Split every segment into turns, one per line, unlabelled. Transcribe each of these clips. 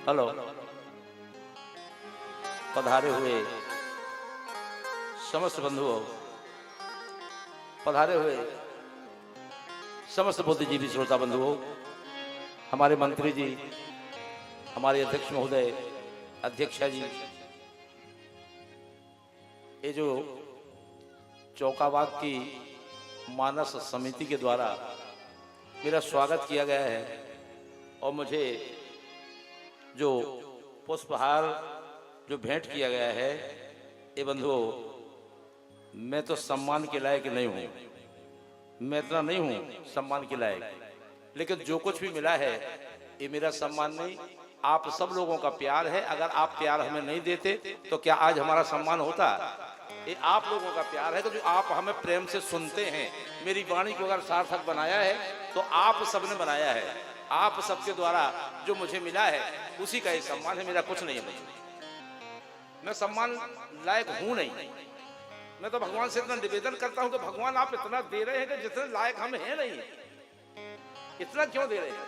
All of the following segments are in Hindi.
हेलो, पधारे हुए समस्त बंधुओं, पधारे हुए समस्त बुद्धिजीवी श्रोता बंधुओं, हमारे मंत्री जी, हमारे अध्यक्ष महोदय, अध्यक्षा जी, ये जो चौकाबाग की मानस समिति के द्वारा मेरा स्वागत किया गया है और मुझे जो पुष्पहार जो भेंट किया गया है, ये बंधुओं, मैं तो सम्मान के लायक नहीं हूँ, मैं इतना नहीं हूँ सम्मान के लायक, लेकिन जो कुछ भी मिला है ये मेरा सम्मान नहीं, आप सब लोगों का प्यार है। अगर आप प्यार हमें नहीं देते तो क्या आज हमारा सम्मान होता? ये आप लोगों का प्यार है कि जो आप हमें प्रेम से सुनते हैं, मेरी वाणी को अगर सार्थक बनाया है तो आप सबने बनाया है। आप सबके द्वारा जो मुझे मिला है उसी का ही सम्मान है, मेरा कुछ नहीं है। मैं सम्मान लायक हूं नहीं। मैं तो भगवान से इतना निवेदन करता हूं कि भगवान आप इतना दे रहे हैं कि जितने लायक हम हैं नहीं, इतना क्यों दे रहे हैं?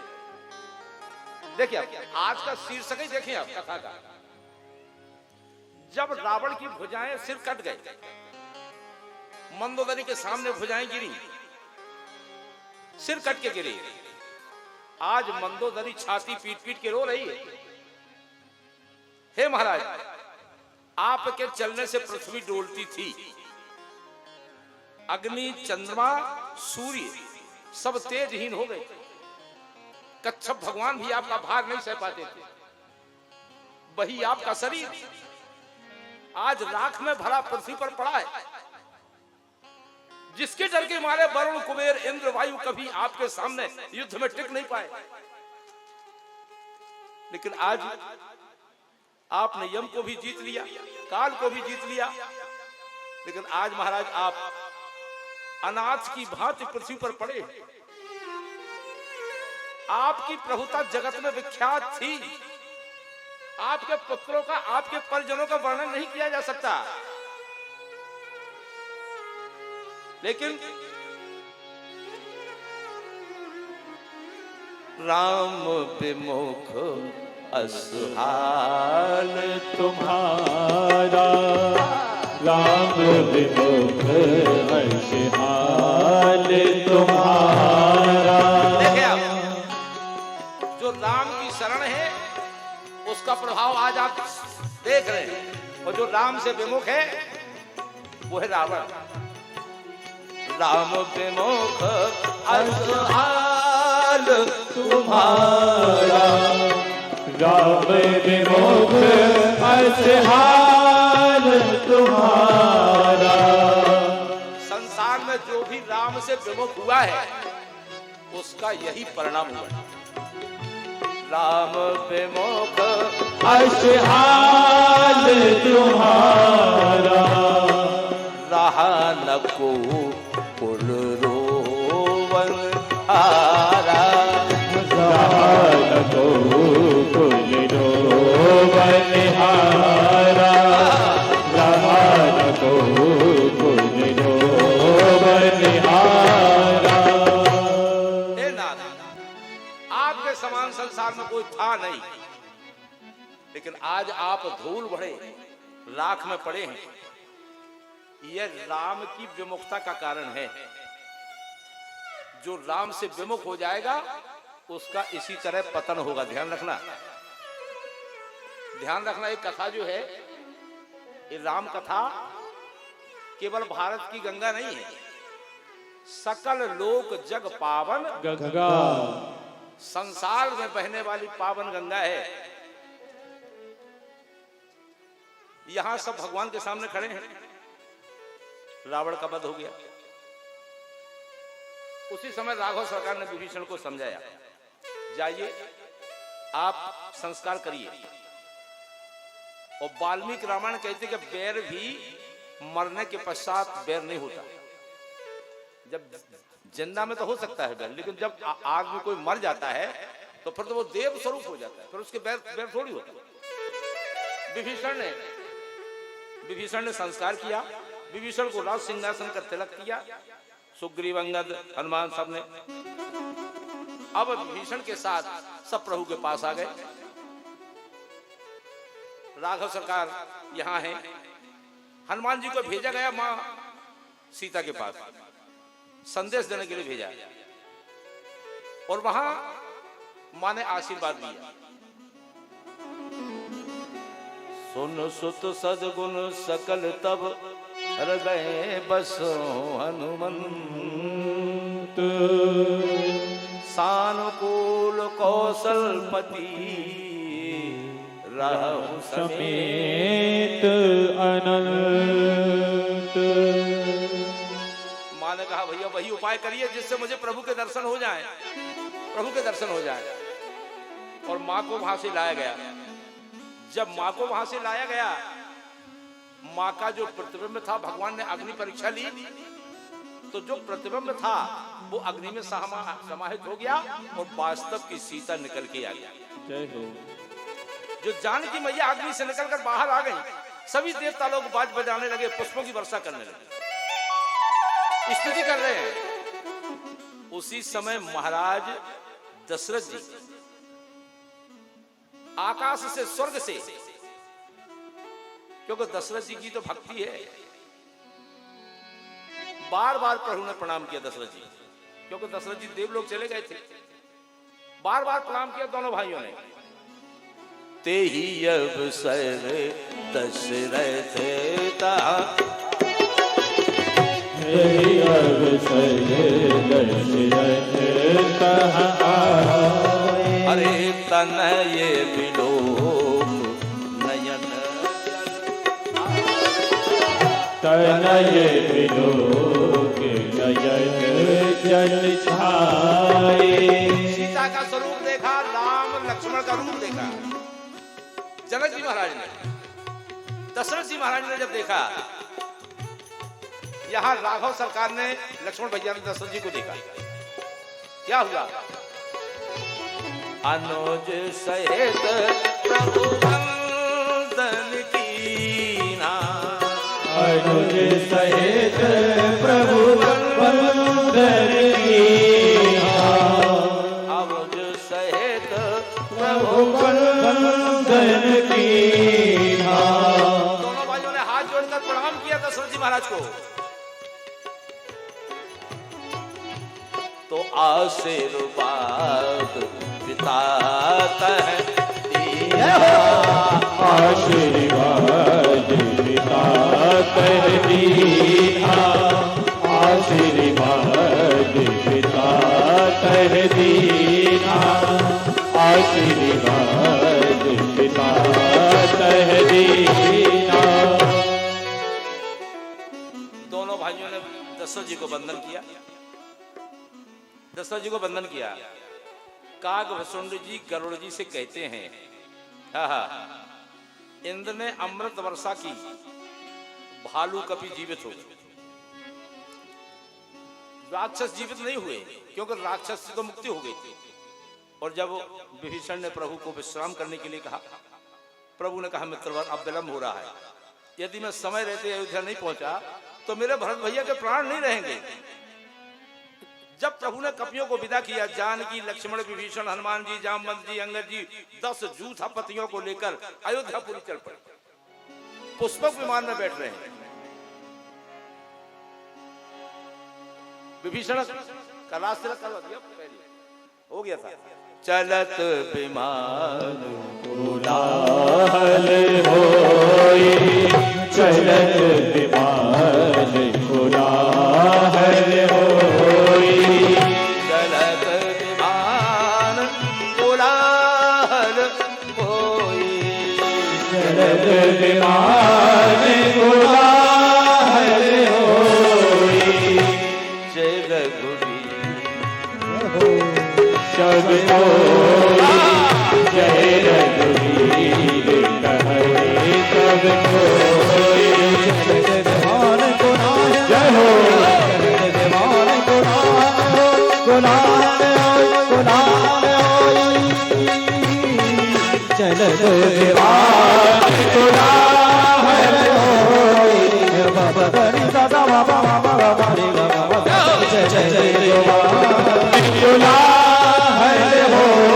देखिए आज का शीर्षक ही देखिए आप कथा का। जब रावण की भुजाएं सिर कट गए, मंदोदरी के सामने भुजाएं गिरी, सिर कट के गिरी। आज मंदोदरी छाती पीट पीट के रो रही है। हे महाराज, आपके चलने से पृथ्वी डोलती थी, अग्नि, चंद्रमा, सूर्य सब तेजहीन हो गए। कच्छप भगवान भी आपका भार नहीं सह पाते थे। वही आपका शरीर आज राख में भरा पृथ्वी पर पड़ा है, जिसके डर के मारे वरुण, कुबेर, इंद्र, वायु कभी आपके सामने युद्ध में टिक नहीं पाए। लेकिन आज आपने यम को भी जीत लिया, काल को भी जीत लिया। लेकिन आज महाराज आप अनाथ की भांति पृथ्वी पर पड़े। आपकी प्रभुता जगत में विख्यात थी। आपके पुत्रों का, आपके परिजनों का वर्णन नहीं किया जा सकता। लेकिन राम विमुख असहाल तुम्हारा,
राम विमुख असहाल तुम्हारा।
देखिए आप, जो राम की शरण है उसका प्रभाव आज आप देख रहे हैं, और जो राम से विमुख है वो है रावण। राम विमुख असहाल
तुम्हारा, राम विमुख असहाल तुम्हारा।
संसार में जो भी राम से विमुख हुआ है उसका यही परिणाम हुआ। राम विमुख
असहाल तुम्हारा,
रहा न को कुल रोवन हारा,
रहा न को कुल रोवन हारा, रहा न को कुल रोवन हारा।
हे नाथ, आपके समान संसार में कोई था नहीं, लेकिन आज आप धूल बढ़े, राख में पड़े हैं। यह राम की विमुखता का कारण है। जो राम से विमुख हो जाएगा उसका इसी तरह पतन होगा। ध्यान रखना, ध्यान रखना। एक कथा जो है, ये राम कथा केवल भारत की गंगा नहीं है, सकल लोक जग पावन
गंगा,
संसार में बहने वाली पावन गंगा है। यहां सब भगवान के सामने खड़े हैं। रावण का वध हो गया। उसी समय राघव सरकार ने विभीषण को समझाया, जाइए आप संस्कार करिए। और वाल्मीकि रामायण कहते कि बैर भी मरने के पश्चात बैर नहीं होता। जब जिंदा में तो हो सकता है बैर, लेकिन जब आग में कोई मर जाता है तो फिर तो वो देव स्वरूप हो जाता है, फिर उसके बैर थोड़ी होता। विभीषण ने संस्कार किया। विभीषण को राज सिंहासन का तिलक किया। सुग्रीव, अंगद, हनुमान सब ने। अब विभीषण के साथ सब प्रभु के पास आ गए। राघव सरकार यहाँ है। हनुमान जी को भेजा गया माँ सीता के पास, संदेश देने के लिए भेजा, और वहां माँ ने आशीर्वाद दिया। सुन सुत सदगुण सकल तब हृदय बसो हनुमंत, सानुकूल कौशलपति रहु
समेत अनंत।
माँ ने कहा भैया वही उपाय करिए जिससे मुझे प्रभु के दर्शन हो जाएं, प्रभु के दर्शन हो जाएं। और माँ को वहां से लाया गया। जब माँ को वहां से लाया गया, माँ का जो प्रतिबिंब था, भगवान ने अग्नि परीक्षा ली, तो जो प्रतिबिंब था वो अग्नि में समाहित हो गया और वास्तव की सीता निकल के आ गया।
जय हो।
जो जानकी मैया अग्नि से निकलकर बाहर आ गई, सभी देवता लोग बाज बजाने लगे, पुष्पों की वर्षा करने लगे, स्तुति कर रहे हैं। उसी समय महाराज दशरथ जी आकाश से, स्वर्ग से, क्योंकि दशरथ जी की तो भक्ति है, बार बार प्रभु ने प्रणाम किया दशरथ जी, क्योंकि दशरथ जी देवलोक चले गए थे। बार बार प्रणाम किया दोनों भाइयों ने। ते ही अवसर दशरथ ता,
तेहि अवसर दशरथ कहा आए।
अरे तनय विलोक नयन,
तनय विलोक नयन जल छाए।
सीता का स्वरूप देखा, राम लक्ष्मण का रूप देखा जनक जी महाराज ने। दशरथ जी महाराज ने जब देखा, यहां राघव सरकार ने, लक्ष्मण भैया ने दशरथ जी को देखा, क्या हुआ? अनुज सहित प्रभु वंदन कीना,
अनुज सहित प्रभु वंदन कीना।
अनुज सहित
प्रभु वंदन कीना।
दोनों भाइयों ने हाथ जोड़कर प्रणाम किया दशरथ जी महाराज को। तो आशीर्वाद बिताता है
आशीर्वाद बिताता है दीना। आशीर्वाद बिताता है दीना। आशीर्वाद बिताता है दीना।
दोनों भाइयों ने दशरथ जी को वंदन किया, दशरथ जी को वंदन किया। कागभूषुंड जी गरुड़ जी से कहते हैं, इंद्र ने अमृत वर्षा की, भालू कपि जीवित हो गए, राक्षस जीवित नहीं हुए, क्योंकि राक्षस से तो मुक्ति हो गई थी। और जब विभीषण ने प्रभु को विश्राम करने के लिए कहा, प्रभु ने कहा मित्रवर अब विलंब हो रहा है, यदि मैं समय रहते अयोध्या नहीं पहुंचा तो मेरे भरत भैया के प्राण नहीं रहेंगे। जब प्रभु ने कपियों को विदा किया, जानकी, लक्ष्मण, विभीषण, हनुमान जी, जामवंत जी, अंगद जी, 10 जूथा पतियों को लेकर अयोध्यापुरी चल पड़े, पुष्पक विमान में बैठ रहे हैं। विभीषण का राज तिलक करवा दिया, पहले हो गया था। चलत विमान
कोलाहल होए, चलत विमान कोलाहल होए।
चलत विमान कोलाहल होए,
चलत विमान कोलाहल होए।
जय रघुवीर
सब होए, जय रघुवीर कहरे सब होए। जय हो चलत विमान कोलाहल होए। बाबा गणि दादा बाबा बाबा बाबा बाबा जय जय कोलाहल होए।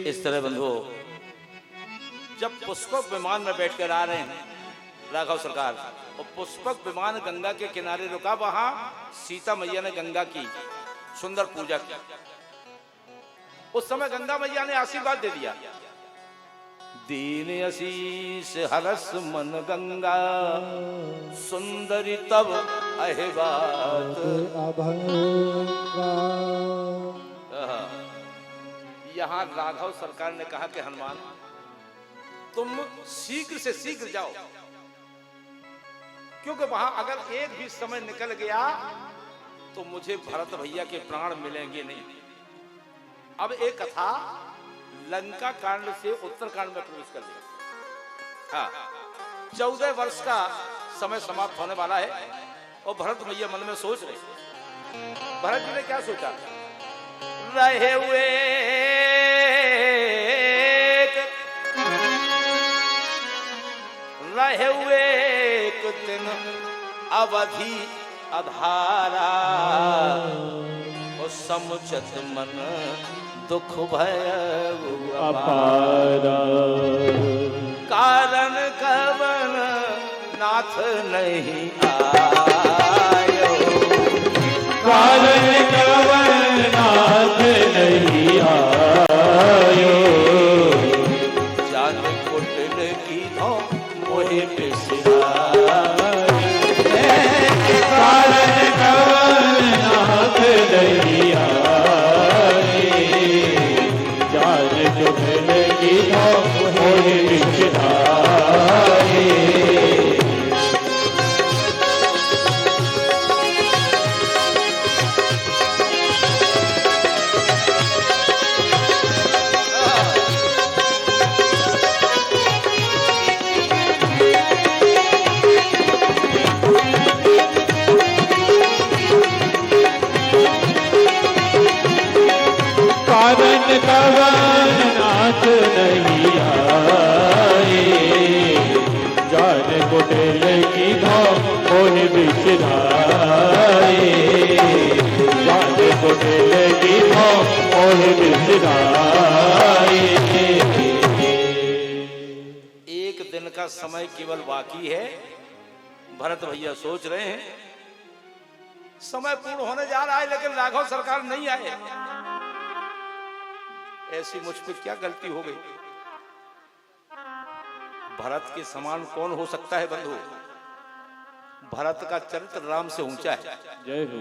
इस तरह बंधु जब पुष्पक विमान में बैठकर आ रहे हैं राघव सरकार, और पुष्पक विमान गंगा के किनारे रुका, वहां सीता मैया ने गंगा की सुंदर पूजा की। उस समय गंगा मैया ने आशीर्वाद दे दिया, दीन आशीष हरस मन गंगा सुंदरी तब अहिबात। यहाँ राघव सरकार ने कहा कि हनुमान तुम शीघ्र से शीघ्र जाओ, क्योंकि वहां अगर एक भी समय निकल गया तो मुझे भरत भैया के प्राण मिलेंगे नहीं। अब एक कथा लंका कांड से उत्तरकांड में प्रवेश कर दिया। हाँ, 14 वर्ष का समय समाप्त होने वाला है और भरत भैया मन में सोच रहे। भरत जी ने क्या सोचा? रहे हुए एक दिन अवधि अधारा, और समुचत मन दुख भय अपारा। कारण कवन नाथ नहीं आयो,
कारण कवन नाथ नहीं आयो।
जान कुटिल की धो मोहे बिसरायो,
कारण कवन नाथ नहीं आयो। जान कुटिल की धो मोहे बिसरायो। कारण कवन नाथ नहीं आए। जान कुटिल की धो मोहि बिसराए। जान कुटिल की धो मोहि बिसराए।
एक दिन का समय केवल बाकी है। भरत भैया सोच रहे हैं समय पूर्ण होने जा रहा है, लेकिन राघव सरकार नहीं आए। ऐसी मुझ पर क्या गलती हो गई? भरत के समान कौन हो सकता है बंधु? भरत का चरित्र राम से ऊंचा है।
जय हो।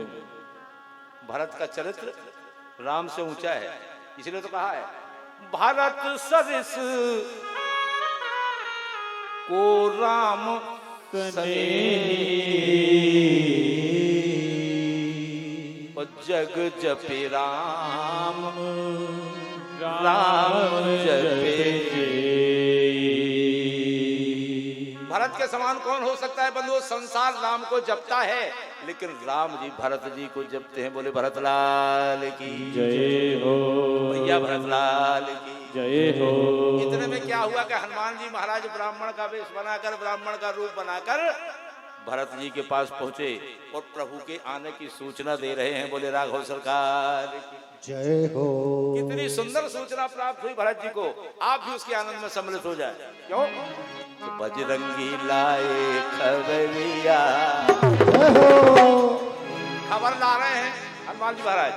भरत का चरित्र राम से ऊंचा है, इसलिए तो कहा है भरत सरिस को राम और जग जपे राम राम जपे। भरत के समान कौन हो सकता है बंधु? संसार राम को जपता है, लेकिन राम जी भरत जी को जपते हैं। बोले भरत लाल की
जय हो।
भैया भरत लाल की
जय हो।
इतने में क्या हुआ कि हनुमान जी महाराज ब्राह्मण का वेश बनाकर, ब्राह्मण का रूप बनाकर भरत जी के पास पहुंचे और प्रभु के आने की सूचना दे रहे हैं। बोले राघव सरकार
जय हो।
कितनी सुंदर सूचना प्राप्त हुई भरत जी को। आप भी उसके आनंद में सम्मिलित हो जाए। क्यों? तो बजरंगी लाए खबरिया, खबर ला रहे हैं हनुमान जी महाराज।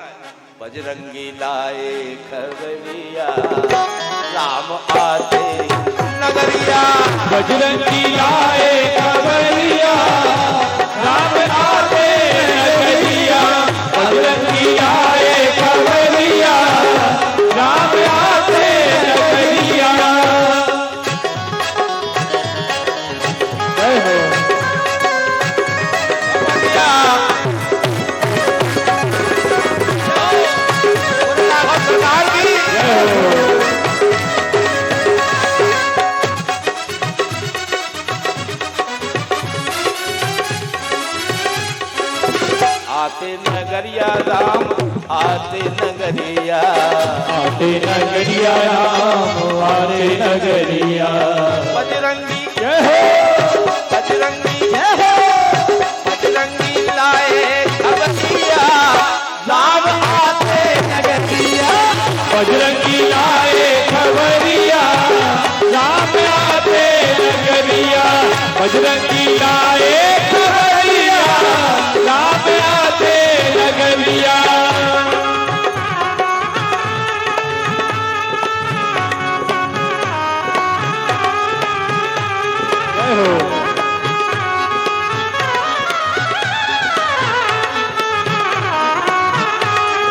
बजरंगी लाए खबरिया, राम आते नगरिया।
बजरंगी लाए खबरिया, राम आते नगरिया। बजरंगी लाए खबरिया, राम आते नगरिया। जय हो।
सरकार की
जय हो।
आते नगरिया राम आते नगरिया।
आते नगरिया राम आते नगरिया।
बजरंगी
जय हो।
बजरंगी बजरंगी लाए खबरिया, राम आते
बजरंगी लाए खबरिया, राम आते नगरिया। जय हो।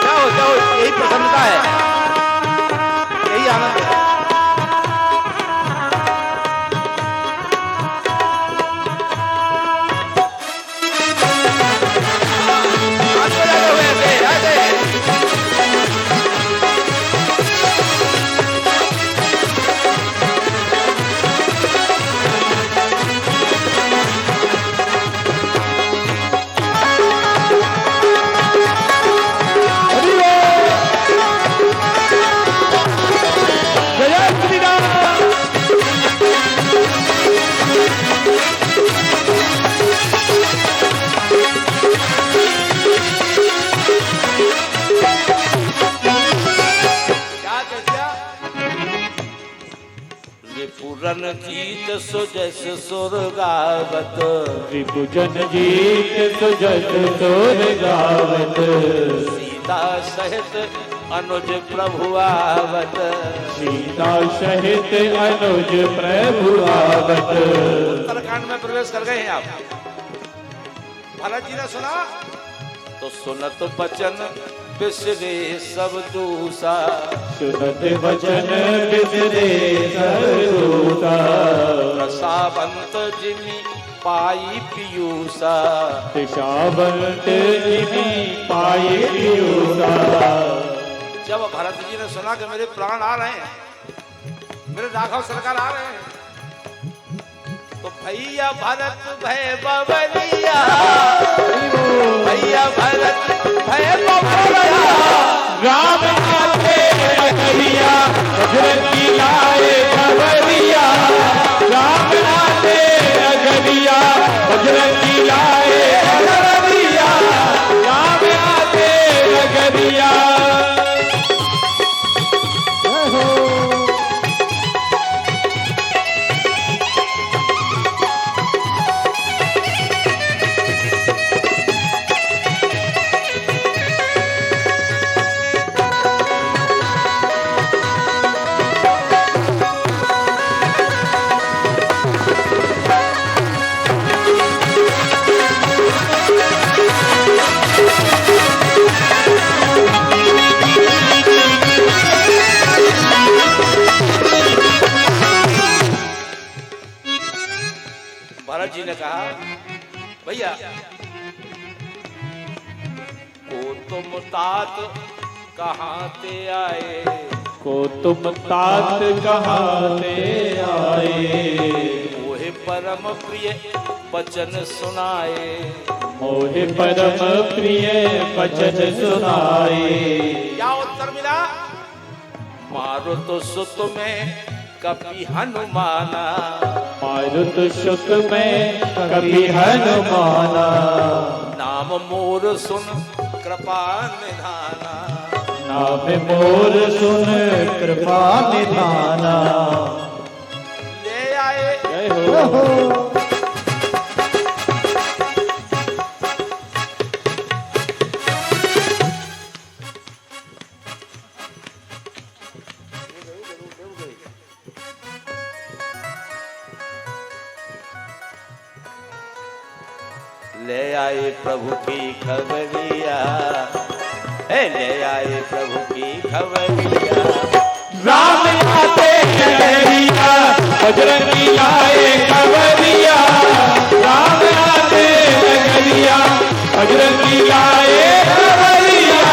जाओ जाओ, यही प्रसन्नता है, यही आनंद है। पूरन जीत सुजस सुर गावत,
रिपुजन जीत सुजस सुर गावत,
सीता सहित अनुज प्रभु आवत,
सीता सहित अनुज प्रभु आवत।
उत्तरकांड में प्रवेश कर गए हैं आप। भरत जी ने सुना तो सुनत बचन बिसरे सब दूसा,
सुनत वचन बिसरे सब दूसा,
रसावंत जिमि पाई पीयूषा,
रसावंत जिमि पाई पीयूषा।
जब भरत जी ने सुना कि मेरे प्राण आ रहे हैं, मेरे राघव सरकार आ रहे हैं, तो भैया भरत भय बबलिया, भैया भरत भय बबलिया,
राम आते नगरिया, बजरंगी लाए खबरिया, राम आते नगरिया, बजरंगी लाए खबरिया, राम आते नगरिया।
भरत जी ने कहा भैया को तुम तात कहाँ ते आए,
को तुम तात कहाँ से आए,
मोहे परम प्रिय वचन सुनाए,
मोहे परम प्रिय वचन सुनाए।
क्या उत्तर मिला? मारुत सुत में कपि हनुमाना,
मारुत सुत में कपि हनुमाना,
नाम मोर सुन कृपा निधाना,
नाम मोर सुन कृपा निधाना।
ले आए।
जय हो।
ले आए प्रभु की खबरिया, ले आए प्रभु की खबरिया,
राम आते नगरिया, बजरंगी लाए खबरिया, राम आते नगरिया, बजरंगी लाए खबरिया,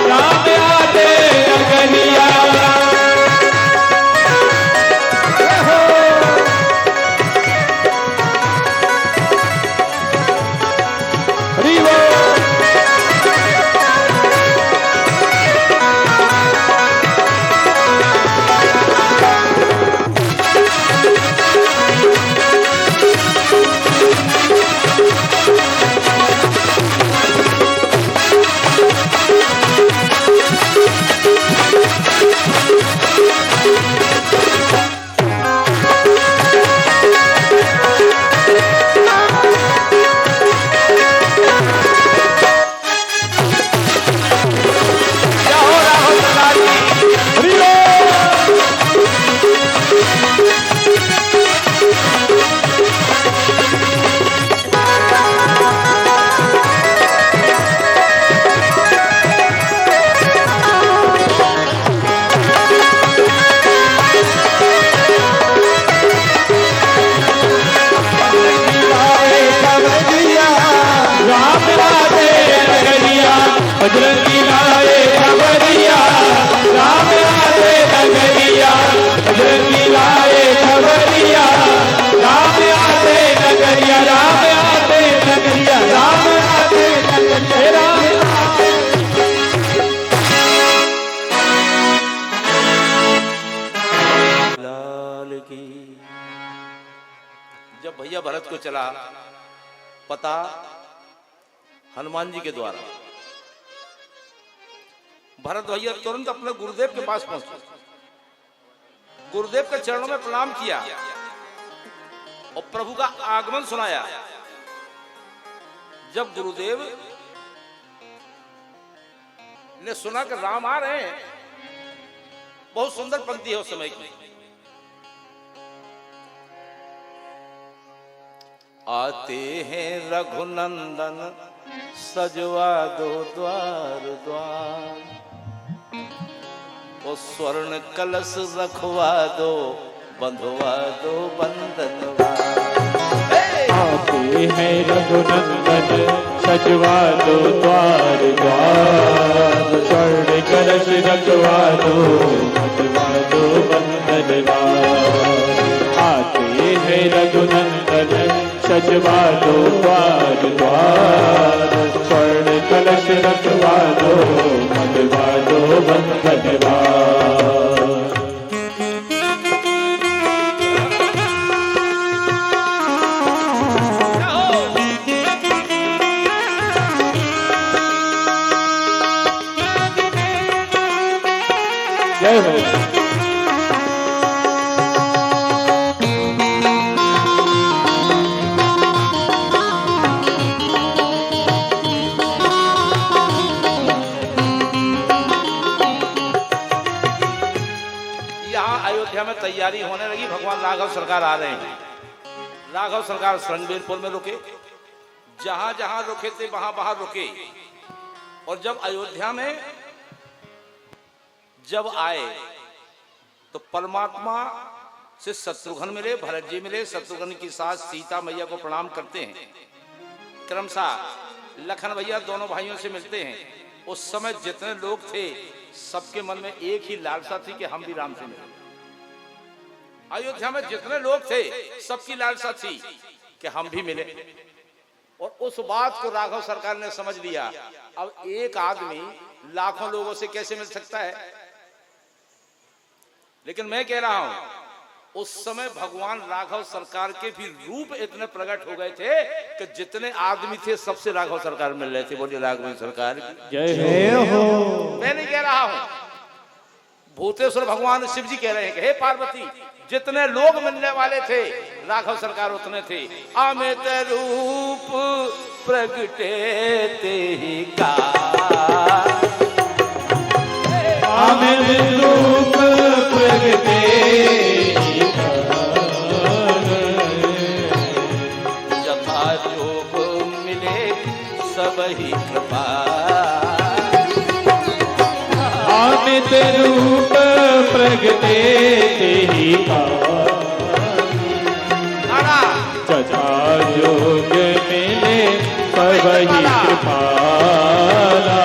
राम आते नगरिया।
भैया भरत को चला पता हनुमान जी के द्वारा। भरत भैया तुरंत अपने गुरुदेव के पास पहुंचे, गुरुदेव के चरणों में प्रणाम किया और प्रभु का आगमन सुनाया। जब गुरुदेव ने सुना कि राम आ रहे हैं, बहुत सुंदर पंक्ति है उस समय की। आते हैं रघुनंदन सजवा दो द्वार द्वार, वो स्वर्ण कलश रखवा दो बंधवा दो बंधनवार।
आते हैं रघुनंदन सजवा दो द्वार द्वार, स्वर्ण कलश रखवा दो बंधवा दो बंधनवार। आते हैं रघुनंदन सजवा दो द्वार द्वार, स्वर्ण कलश रखवा दो बंधवा दो बंधनवार। जय हो।
अयोध्या में तैयारी होने लगी, भगवान राघव सरकार आ रहे हैं। राघव सरकार श्रृंगबेरपुर में रुके, जहां जहां रुके थे वहां वहां रुके। और जब अयोध्या में जब आए तो परमात्मा से शत्रुघ्न मिले, भरत जी मिले। शत्रुघ्न की सास सीता मैया को प्रणाम करते हैं। क्रमशः लखन भैया दोनों भाइयों से मिलते हैं। उस समय जितने लोग थे सबके मन में एक ही लालसा थी कि हम भी राम से मिलें। अयोध्या में जितने लोग थे सबकी लालसा थी कि हम भी मिले। और उस बात को राघव सरकार ने समझ लिया। अब एक आदमी लाखों लोगों से कैसे मिल सकता है? लेकिन मैं कह रहा हूं उस समय भगवान राघव सरकार के भी रूप इतने प्रकट हो गए थे कि जितने आदमी थे सबसे राघव सरकार मिल रहे थे। बोलिए राघव सरकार
जय हो।
मैं नहीं कह रहा हूं, भूतेश्वर भगवान शिव जी कह रहे हैं कि हे पार्वती, जितने लोग मिलने वाले थे राघव सरकार उतने थे। अमित रूप प्रगटे ते ही का,
अमित रूप प्रगटे
जथा जोग मिले सब ही कृपा।
अमित रूप प्रगटे तेहि जथा जोग मिले सब ही कृपाला।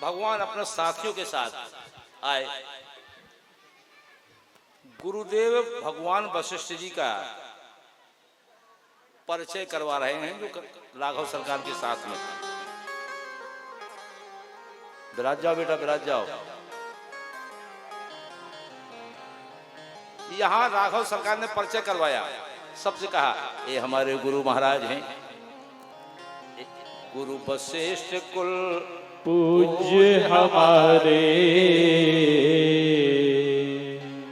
भगवान अपने साथियों के साथ आए। गुरुदेव भगवान वशिष्ठ जी का परिचय करवा रहे हैं जो राघव सरकार के साथ में। विराज जाओ बेटा, विराज जाओ। यहां राघव सरकार ने परिचय करवाया, सबसे कहा ये हमारे गुरु महाराज हैं, गुरु वशिष्ठ कुल
पूज्य हमारे,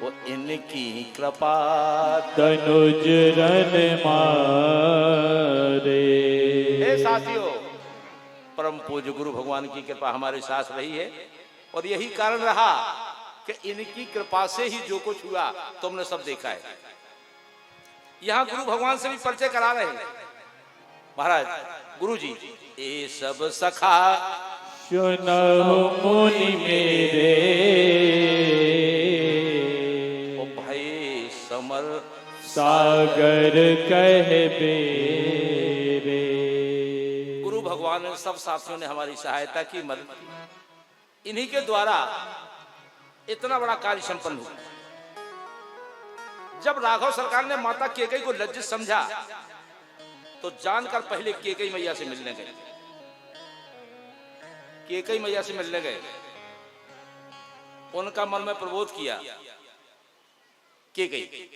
वो इनकी कृपा
तनुज रन मारे।
हे साथियों, परम पूज्य गुरु भगवान की कृपा हमारे साथ रही है और यही कारण रहा कि इनकी कृपा से ही जो कुछ हुआ तुमने सब देखा है। यहां गुरु भगवान से भी परिचय करा रहे हैं। महाराज गुरु जी, ये सब सखा
सुनो मुनि मेरे,
ओ भाई समर
सागर अगर कह बेरे।
गुरु भगवान ने सब साथियों ने हमारी सहायता की, मदद की, इन्हीं के द्वारा इतना बड़ा कार्य संपन्न हुआ। जब राघव सरकार ने माता केकई को लज्जित समझा तो जानकर पहले केकई मैया से मिलने गए। केकई मैया से मिलने गए, उनका मन में प्रबोध किया। केकई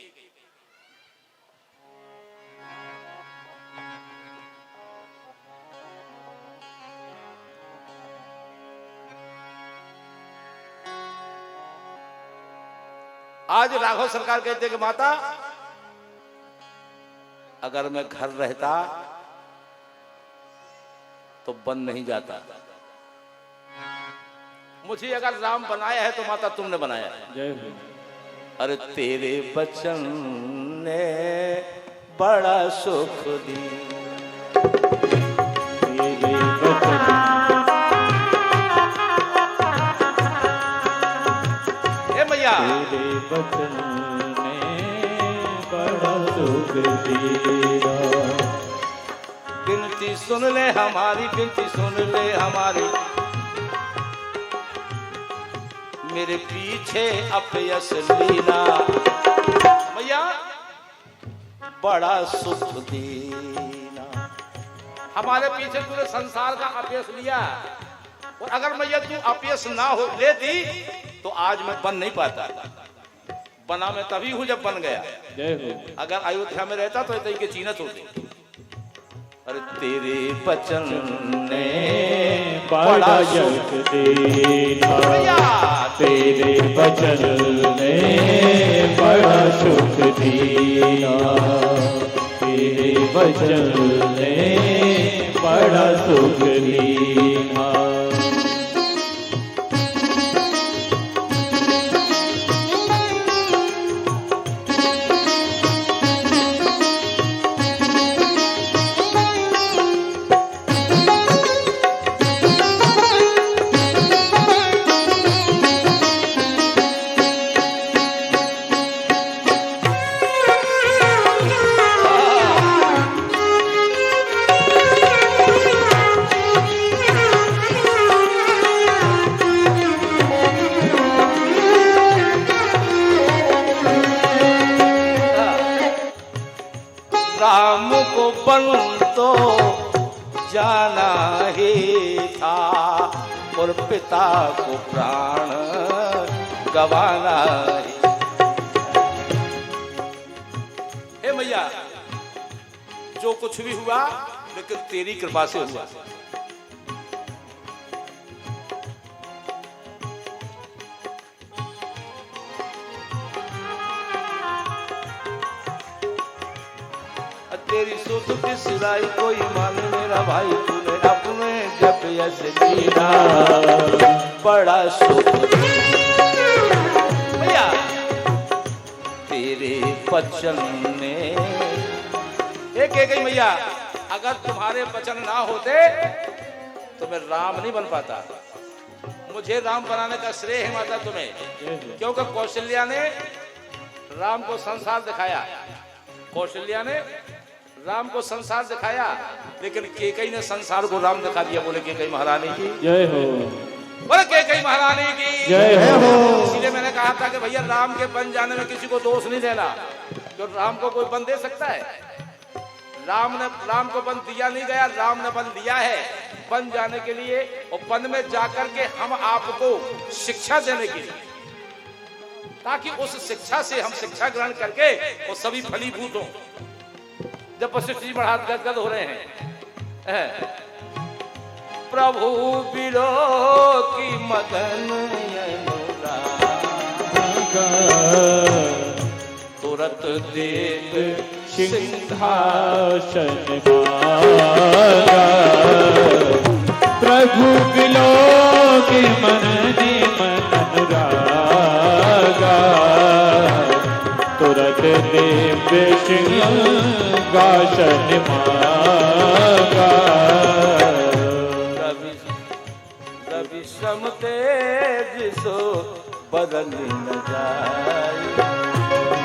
आज राघव सरकार कहते कि माता, अगर मैं घर रहता तो बन नहीं जाता। मुझे अगर राम बनाया है तो माता तुमने बनाया है।
जय हो।
अरे तेरे बचन ने बड़ा सुख दी।
तेरे बचन
हे मैया,
तेरे बचन ने बड़ा सुख दिया।
विनती सुन ले हमारी, विनती सुन ले हमारी, मेरे पीछे अपयस लीना। मैया बड़ा सुख देना, हमारे पीछे तूने संसार का अपयस लिया, और अगर मैया तू अपयस ना हो लेती तो आज मैं बन नहीं पाता। बना मैं तभी हूं जब बन गया।
जय हो।
अगर अयोध्या में रहता तो इतने के चीनत होते। अरे तेरे बचन ने
बड़ा सुख देना। तेरे बचन ने बड़ा सुख दिया। तेरे बचन ने बड़ा सुख दिया।
राम को बन तो जाना ही था, और पिता को प्राण गवाना ही। हे मैया, जो कुछ भी हुआ लेकिन तेरी कृपा से हुआ। तेरी सुध की सिलाई कोई माने मेरा भाई, तूने अपने जब ऐसे जीना बड़ा सुख। भैया तेरे बचन ने एक मैया, अगर तुम्हारे वचन ना होते तो मैं राम नहीं बन पाता। मुझे राम बनाने का श्रेय है माता तुम्हें, क्योंकि कौशल्या ने राम को संसार दिखाया। कौशल्या ने राम को संसार दिखाया, लेकिन केकई ने संसार को राम दिखा दिया। बोले केकई महारानी की
जय हो।
बोले केकई महारानी की
जय हो।
इसलिए मैंने कहा था कि भैया राम के बन जाने में किसी को दोष नहीं देना। जो राम को कोई बन दे सकता है? राम को बन दिया नहीं गया, राम ने बन दिया है बन जाने के लिए, और बन में जाकर के हम आपको शिक्षा देने के लिए, ताकि उस शिक्षा से हम शिक्षा ग्रहण करके वो सभी फलीभूत हो। जब वशिष्ठ जी बढ़ा गदगद हो रहे हैं, प्रभु बिलो की मदन तुरत देव
सिंहासन मांगा। प्रभु बिलो के मन ने मन अनुरागा। तुरत देव सिंहासन मांगा।
रवि श्रम तेज सो बदल न जाए।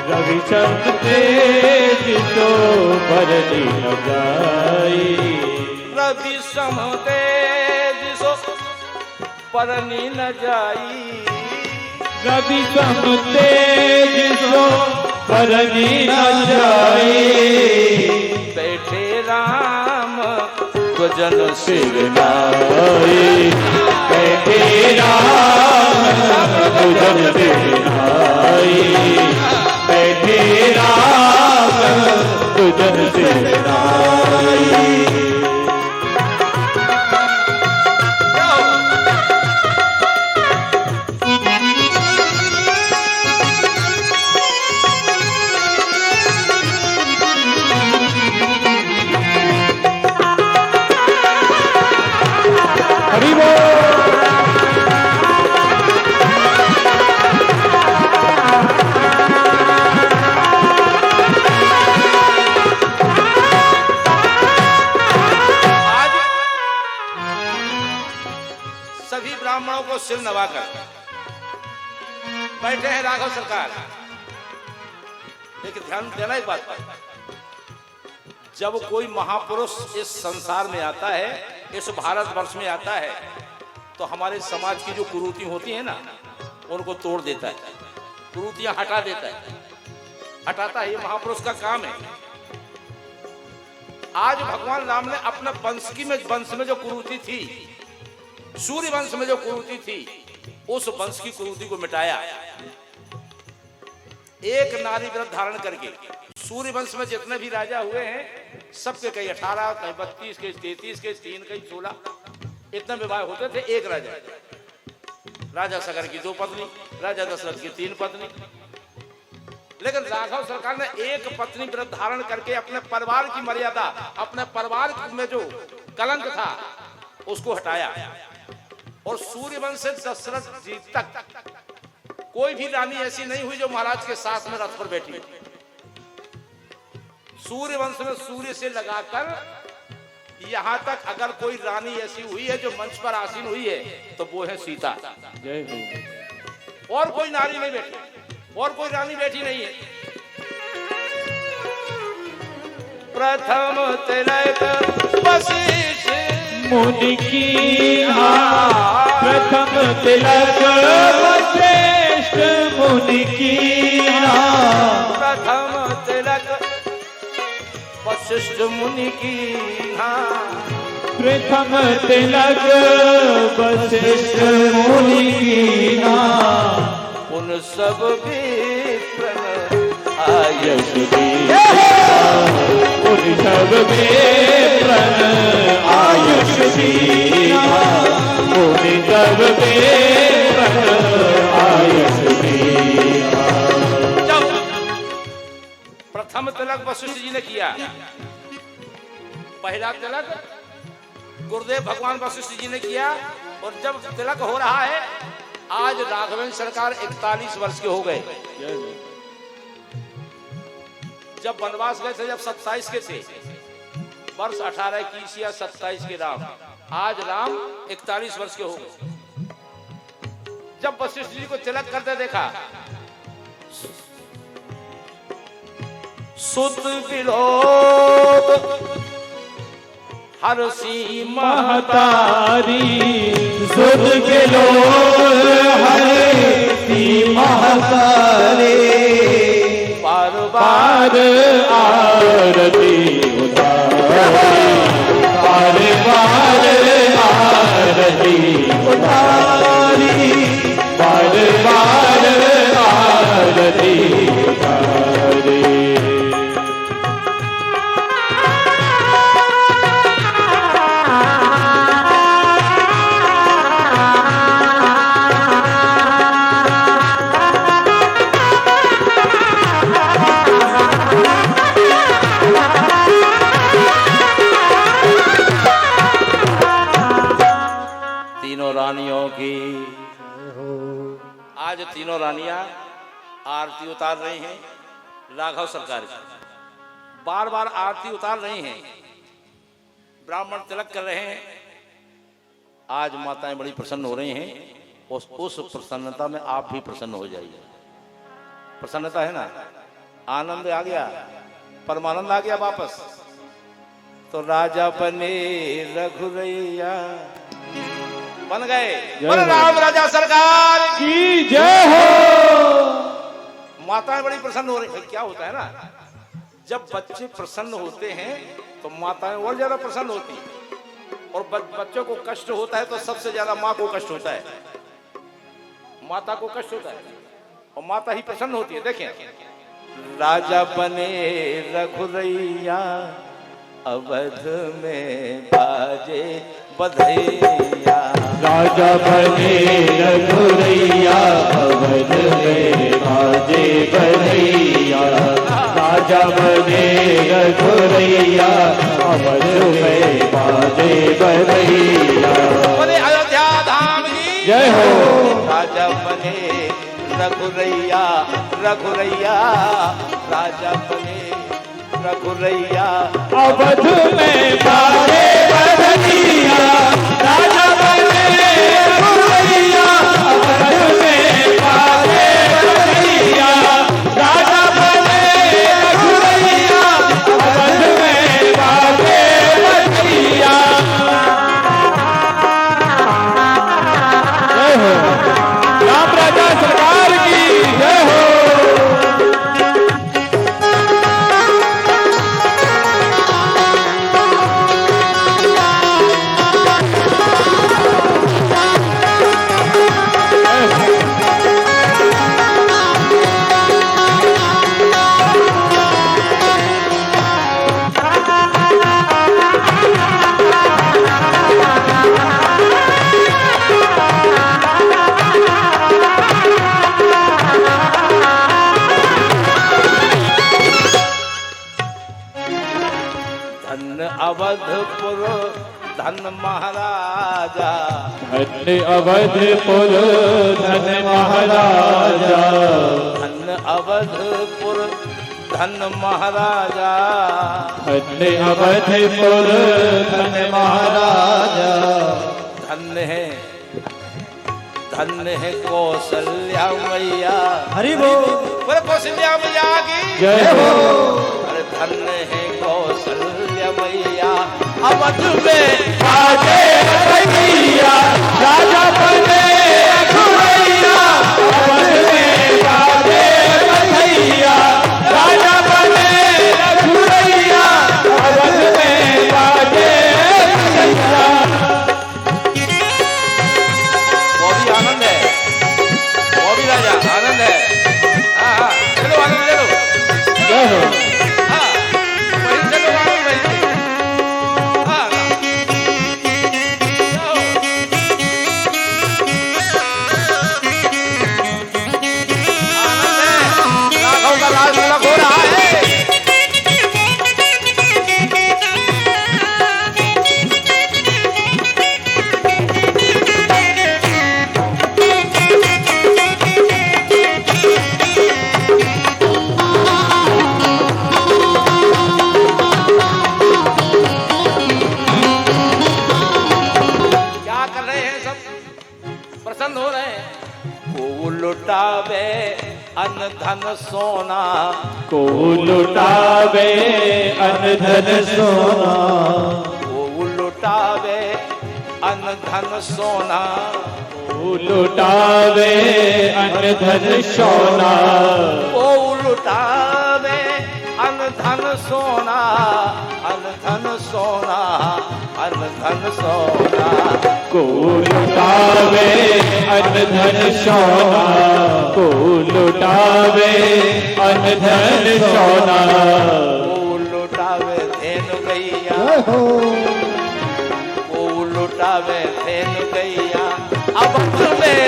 रवि चंद तेज तो बरनी न जाई।
रवि सम तेज सो परनी न जाई।
रवि सम तेज सो परनी न जाई।
बैठे राम स्वजन
सिर नाई। बैठे राम स्वजन सिर नाई। बैठे राम स्वजन सिर नाई। हरि बोल।
सभी ब्राह्मणों को सिर नवाकर बैठे हैं राघव सरकार। लेकिन ध्यान देना एक बात पर, जब कोई महापुरुष इस संसार में आता है, इस भारतवर्ष में आता है, तो हमारे समाज की जो कुरीति होती है ना, उनको तोड़ देता है, कुरीतियां हटा देता है, हटाता है। ये महापुरुष का काम है। आज भगवान राम ने अपने वंश में जो कुरीति थी, सूर्य वंश में जो कुरीति थी, उस वंश की कुरीति को मिटाया। एक नारी व्रत धारण करके सूर्य वंश में जितने भी राजा हुए हैं, सबके कई 18, कई 32, कई 33, कई 3, कई 16 इतने विवाह होते थे। एक राजा, राजा सगर की 2 पत्नी, राजा दशरथ की 3 पत्नी। लेकिन राघव सरकार ने एक पत्नी व्रत धारण करके अपने परिवार की मर्यादा, अपने परिवार में जो कलंक था, उसको हटाया। और सूर्यवंश से दशरथ जी तक कोई भी रानी ऐसी नहीं हुई जो महाराज के साथ में रथ पर बैठी। सूर्यवंश में सूर्य से लगाकर यहां तक अगर कोई रानी ऐसी हुई है जो मंच पर आसीन हुई है, तो वो है सीता।
जय हो।
और कोई नारी नहीं बैठी, और कोई रानी बैठी नहीं है। प्रथम तिलक वशिष्ठ
मुनि कीन्हा। प्रथम तिलक वशिष्ठ मुनि कीन्हा।
प्रथम तिलक वशिष्ठ मुनि कीन्हा।
प्रथम तिलक वशिष्ठ मुनि कीन्हा।
उन सब विप्रन
आयस दीना। उन सब विप्रन आयुष दीना। उन सब विप्रन आयुष दीना।
जब प्रथम तिलक वशिष्ठ जी ने किया, पहला तिलक गुरुदेव भगवान वशिष्ठ जी ने किया। और जब तिलक हो रहा है, आज राघवेंद्र सरकार 41 वर्ष के हो गए। जब वनवास गए थे, जब 27 के थे, वर्ष 18 21 या 27 के राम, आज राम 41 वर्ष के हो गए। जब वशिष्ठ जी को तिलक करते देखा, सुत विलोद हरसी
महतारी। सुत विलोद हरसी महतारी।
बार
बार आरती उतारी। बार बार आरती उतारी। बार बार आरती उतारी।
रानियों की आज तीनों रानियां आरती उतार रही हैं राघव सरकार की। बार बार आरती उतार रही हैं, ब्राह्मण तिलक कर रहे हैं। आज माताएं बड़ी प्रसन्न हो रही हैं। उस प्रसन्नता में आप भी प्रसन्न हो जाइए। प्रसन्नता है ना, आनंद आ गया, परमानंद आ गया वापस। तो राजा बने रघुरैया बन गए। बोले राम राजा सरकार
की जय हो।
माताएं बड़ी प्रसन्न हो रही। भाई क्या होता है ना, जब बच्चे प्रसन्न होते हैं तो माताएं और ज्यादा प्रसन्न होती हैं, और बच्चों को कष्ट होता है तो सबसे ज्यादा माँ को कष्ट होता है, माता को कष्ट होता है, और माता ही प्रसन्न होती है। देखें, राजा बने रघुरैया अवध में बाजे बधैया।
राजा बने रघुरैया अवध में बाजे बधैया। राजा बने रघुरैया अवध में बाजे बधैया।
बोले अयोध्या धाम की
जय हो।
राजा बने रघुरैया रघुरैया, राजा बने रघुरैया
अवध में बाजे बधैया। राजा बने रघुरैया अवध में बाजे बधैया। राजा बने रघुरैया अवध में बाजे बधैया। जय हो। राम राजा सरकार की जय हो।
अवधपुर धन महाराजा,
धन्य अवधपुर धन महाराजा।
धन अवधपुर धन महाराजा,
धन्य अवधपुर धन महाराजा।
धन्य है कौशल्या मैया।
हरि बोल।
बोले कौशल्या मैया की
जय हो।
अरे धन्य है कौशल्या मैया अवध में
बाजे बधैया। राजा बने रघुरैया अवध में बाजे बधैया। राजा बने रघुरैया अवध में बाजे बधैया।
वो भी आनंद है, वो भी राजा आनंद है। हाँ हाँ चलो आनंद ले लो।
जय हो।
हाँ वही चलो आनंद वही। हाँ आनंद है, राघव का राज तिलक हो रहा है। प्रसन्न हो रहे हैं। को लुटावे अन्न धन सोना,
को लुटावे अन्न धन सोना।
को लुटावे अन्न धन सोना,
को लुटावे अन्न धन सोना।
को लुटावे अन्न धन सोना, अन्न धन सोना, अन्न धन सोना।
को लुटावे अन्न धन सोना। को लुटावे अन्न धन सोना।
को लुटावे धेनु गैया, को लुटावे धेनु गैया अवध में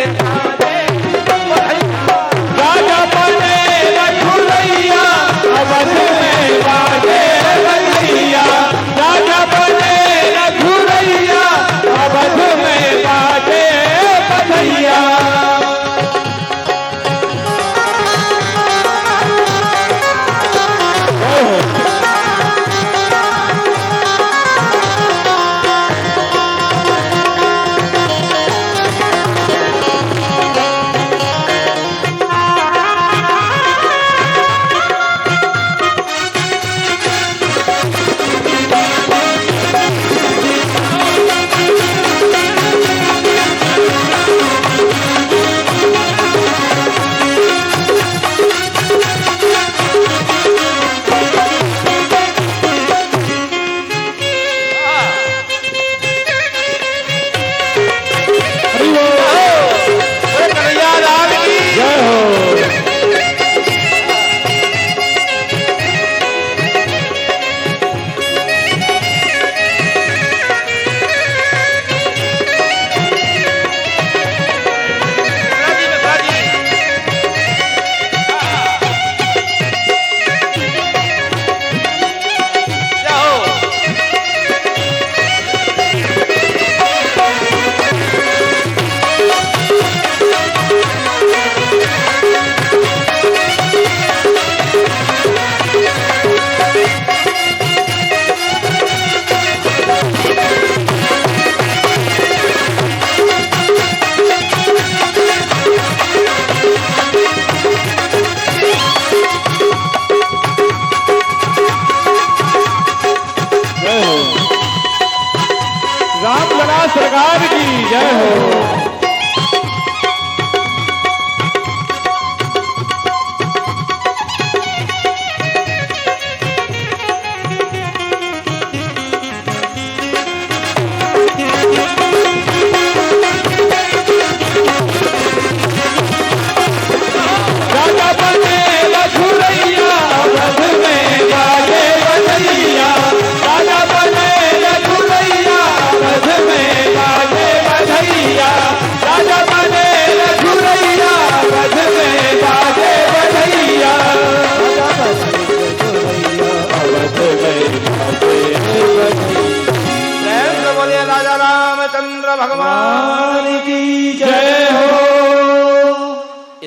राजा बने रघुरैया अवध में बाजे बधैया। राजा बने रघुरैया अवध में बाजे बधैया।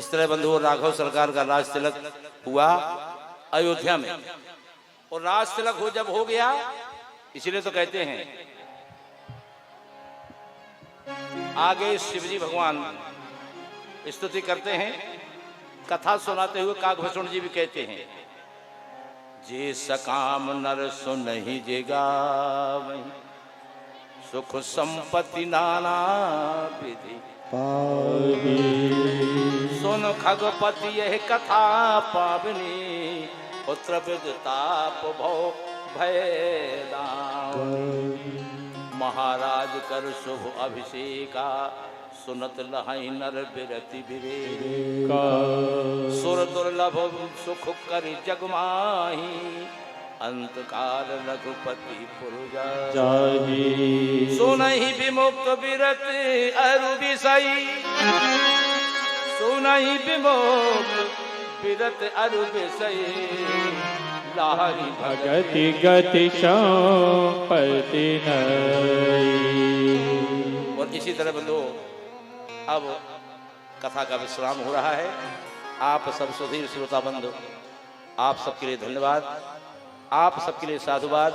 इस तरह बंधु राघव सरकार का राज तिलक हुआ अयोध्या में, और राज तिलक जब हो गया, इसलिए तो कहते हैं आगे शिवजी भगवान स्तुति करते हैं, कथा सुनाते हुए काकभूषण जी भी कहते हैं, जे सकाम नर सुनहि जे गावहि, सुख संपत्ति नाना विधि
पावी।
सुन खगपति यह कथा पावनी, पुत्र विदताप भव भय दाम। महाराज कर शुभ अभिषेका, सुनत लहै नर बिरति बिरे। सुर दुर्लभ सुख कर जग माही, अंत काल रघुपति पुर जाहि। सुनहि विमुक्त बिरत अरु विषयी, सुनहि विमुक्त बिरत अरु विषयी, लाहि
भगति गति संपत्ति नहीं।
और इसी तरह बंधु अब कथा का विश्राम हो रहा है। आप सब सुधीर श्रोता बंधु, आप सबके लिए धन्यवाद, आप सबके लिए साधुवाद।